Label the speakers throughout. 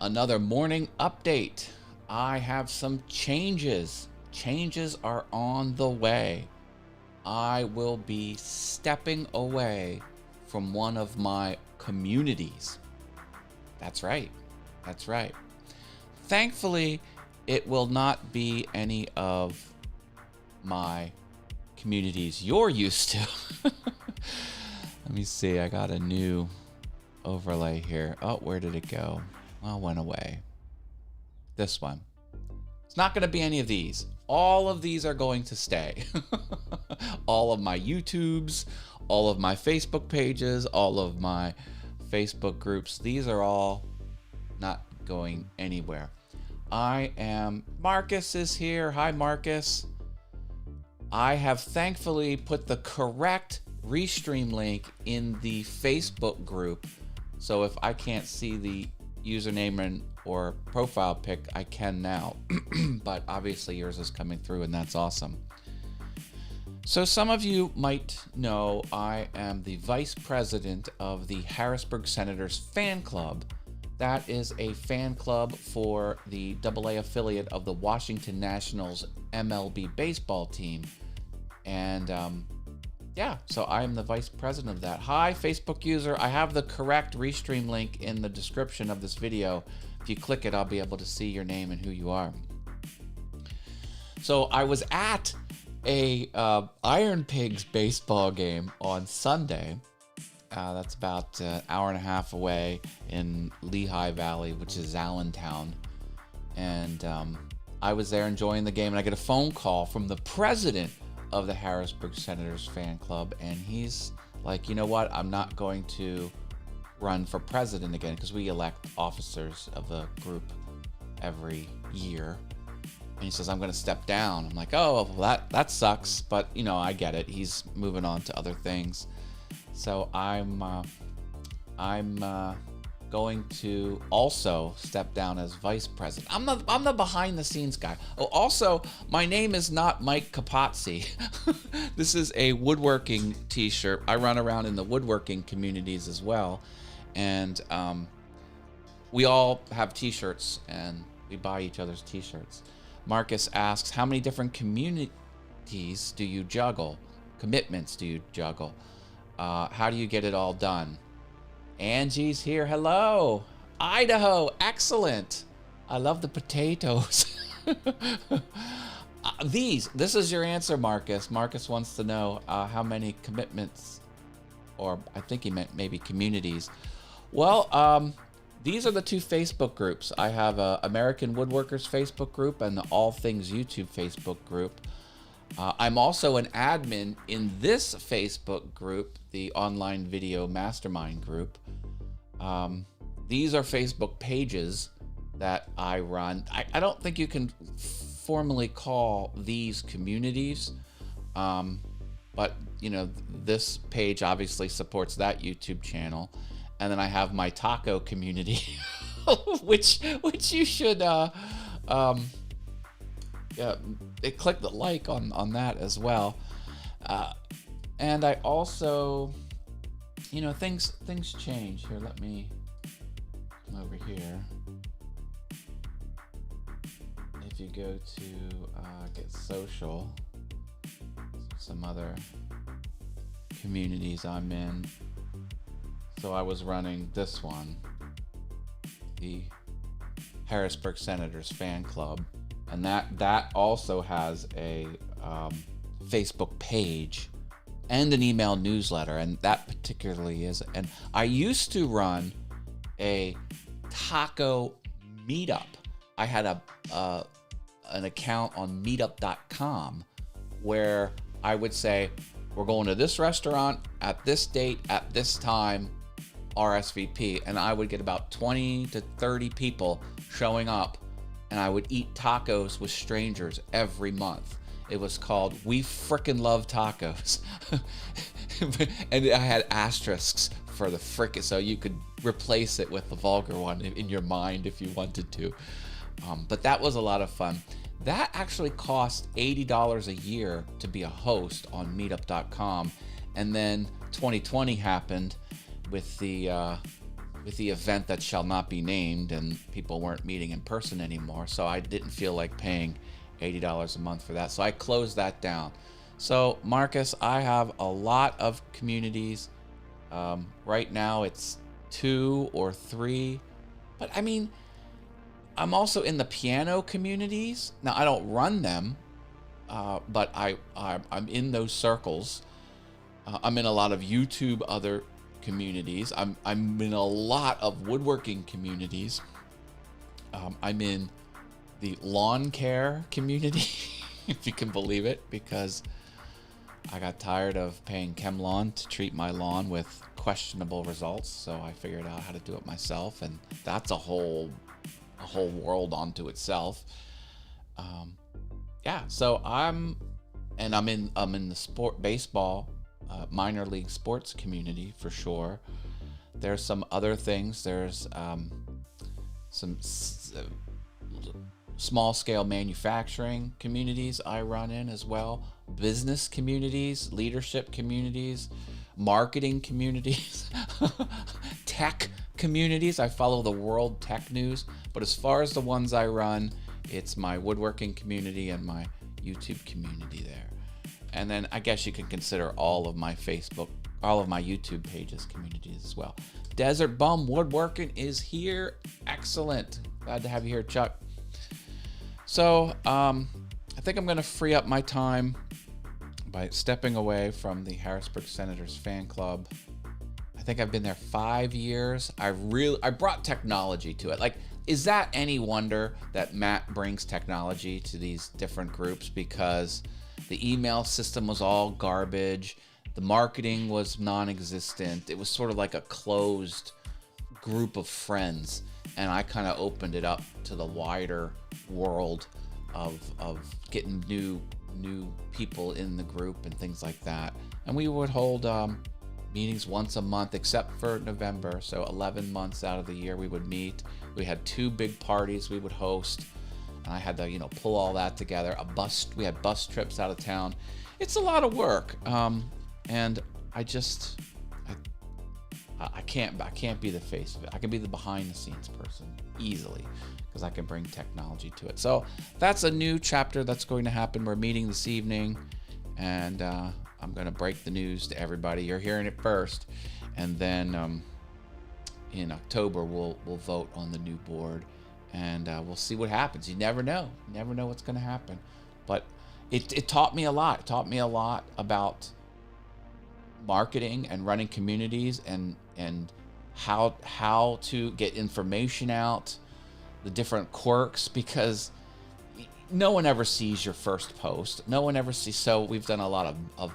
Speaker 1: Another morning update. I have some changes. Changes are on the way. I will be stepping away from one of my communities. That's right. That's right. Thankfully, it will not be any of my communities you're used to. Let me see. I got a new overlay here. Oh, where did it go? Well, it went away. This one. It's not going to be any of these. All of these are going to stay. All of my YouTubes, all of my Facebook pages, all of my Facebook groups. These are all not going anywhere. Marcus is here. Hi, Marcus. I have thankfully put the correct Restream link in the Facebook group. So if I can't see the username or profile pic, I can now. But obviously yours is coming through, and that's awesome. So some of you might know I am the vice president of the Harrisburg Senators fan club. That is a fan club for the AA affiliate of the Washington Nationals MLB baseball team. And yeah, so I am the vice president of that. Hi, Facebook user. I have the correct Restream link in the description of this video. If you click it, I'll be able to see your name and who you are. So I was at a Iron Pigs baseball game on Sunday. That's about an hour and a half away in Lehigh Valley, which is Allentown. And I was there enjoying the game, and I get a phone call from the president of the Harrisburg Senators fan club, and he's like, you know what, I'm not going to run for president again, because we elect officers of the group every year. And he says, I'm going to step down. I'm like, oh, well, that sucks, but you know, I get it. He's moving on to other things. So I'm going to also step down as vice president. I'm the behind the scenes guy. Oh, also, my name is not Mike Capozzi. This is a woodworking t-shirt. I run around in the woodworking communities as well. And we all have t-shirts, and we buy each other's t-shirts. Marcus asks, how many different communities do you juggle? Commitments do you juggle? How do you get it all done? Angie's here. Hello. Idaho. Excellent. I love the potatoes. This is your answer, Marcus. Marcus wants to know how many commitments, or I think he meant maybe communities. Well, these are the two Facebook groups. I have a American Woodworkers Facebook group and the All Things YouTube Facebook group. I'm also an admin in this Facebook group, the Online Video Mastermind group. These are Facebook pages that I run. I don't think you can formally call these communities, but you know, this page obviously supports that YouTube channel. And then I have my taco community, which you should click the like on that as well. And I also, you know, things change here. Let me come over here. If you go to get social, some other communities I'm in. So I was running this one, the Harrisburg Senators fan club. And that also has a Facebook page and an email newsletter, and that particularly is. And I used to run a taco meetup. I had an account on meetup.com where I would say, we're going to this restaurant at this date at this time, RSVP, and I would get about 20 to 30 people showing up, and I would eat tacos with strangers every month. It was called We Frickin' Love Tacos. And I had asterisks for the frickin', so you could replace it with the vulgar one in your mind if you wanted to. But that was a lot of fun. That actually cost $80 a year to be a host on meetup.com. And then 2020 happened with the with the event that shall not be named, and people weren't meeting in person anymore, so I didn't feel like paying $80 a month for that, so I closed that down. So Marcus, I have a lot of communities. Right now it's 2 or 3, but I mean, I'm also in the piano communities. Now I don't run them, but I'm in those circles. I'm in a lot of YouTube other communities. I'm in a lot of woodworking communities. I'm in the lawn care community, if you can believe it, because I got tired of paying ChemLawn to treat my lawn with questionable results, so I figured out how to do it myself, and that's a whole world onto itself. Yeah, so I'm in the sport baseball minor league sports community for sure. There's some other things. There's some small scale manufacturing communities I run in as well, business communities, leadership communities, marketing communities, tech communities. I follow the world tech news, but as far as the ones I run, it's my woodworking community and my YouTube community there. And then I guess you can consider all of my YouTube pages communities as well. Desert Bum Woodworking is here. Excellent. Glad to have you here, Chuck. So I think I'm going to free up my time by stepping away from the Harrisburg Senators fan club. I think I've been there 5 years. I brought technology to it. Like, is that any wonder that Matt brings technology to these different groups? Because the email system was all garbage. The marketing was non-existent. It was sort of like a closed group of friends. And I kind of opened it up to the wider world of getting new people in the group and things like that. And we would hold meetings once a month, except for November. So 11 months out of the year we would meet. We had 2 big parties we would host. And I had to, pull all that together. We had bus trips out of town. It's a lot of work. And I can't be the face of it. I can be the behind the scenes person easily because I can bring technology to it. So that's a new chapter that's going to happen. We're meeting this evening, and I'm going to break the news to everybody. You're hearing it first, and then in October we'll vote on the new board, and we'll see what happens. You never know. You never know what's going to happen, but it taught me a lot. It taught me a lot about marketing and running communities and how to get information out, the different quirks, because no one ever sees your first post. No one ever sees. So we've done a lot of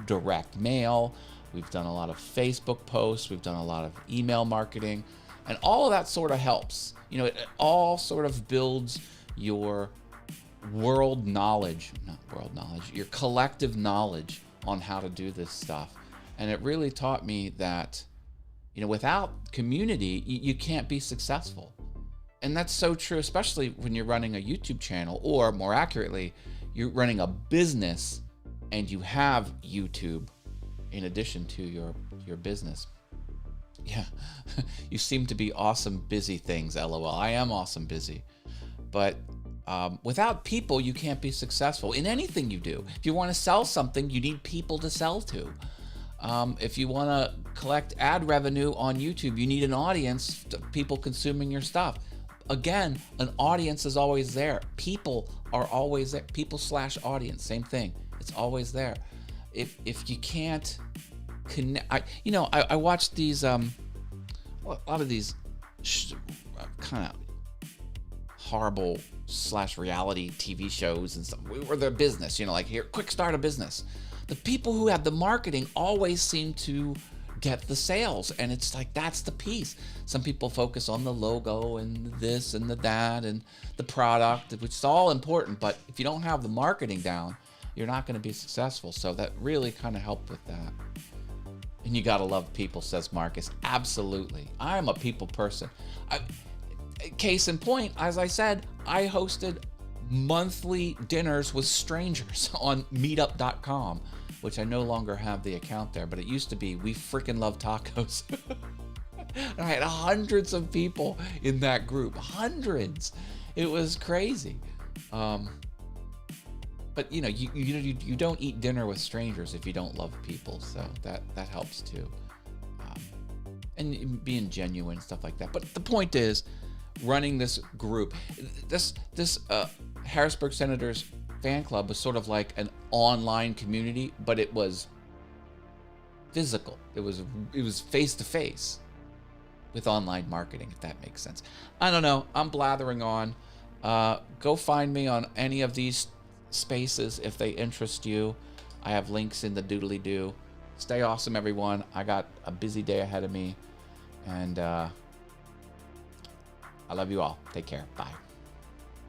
Speaker 1: direct mail. We've done a lot of Facebook posts. We've done a lot of email marketing, and all of that sort of helps. It all sort of builds your your collective knowledge on how to do this stuff. And it really taught me that, without community, you can't be successful. And that's so true, especially when you're running a YouTube channel, or more accurately, you're running a business and you have YouTube in addition to your business. Yeah, you seem to be awesome busy things, LOL. I am awesome busy. But without people, you can't be successful in anything you do. If you want to sell something, you need people to sell to. If you want to collect ad revenue on YouTube, you need an audience, people consuming your stuff. Again, an audience is always there. People are always there. People/audience, same thing. It's always there. If you can't connect, I watched these a lot of these kind of horrible /reality TV shows and stuff. Or their business, like here, quick start a business. The people who have the marketing always seem to get the sales, and it's like that's the piece. Some people focus on the logo and this and that and the product, which is all important, but if you don't have the marketing down, you're not going to be successful. So that really kind of helped with that. And you gotta love people, says Marcus. Absolutely. I'm a people person. Case in point, as I said, I hosted monthly dinners with strangers on meetup.com, which I no longer have the account there, but it used to be We Freaking Love Tacos. I had hundreds of people in that group. Hundreds. It was crazy. But you don't eat dinner with strangers if you don't love people, so that helps too. And being genuine, stuff like that. But the point is, running this group, this Harrisburg Senators fan club was sort of like an online community, but it was physical. It was face to face with online marketing, if that makes sense. I don't know. I'm blathering on. Go find me on any of these spaces if they interest you. I have links in the doodly-doo. Stay awesome, everyone. I got a busy day ahead of me, and I love you all. Take care. Bye.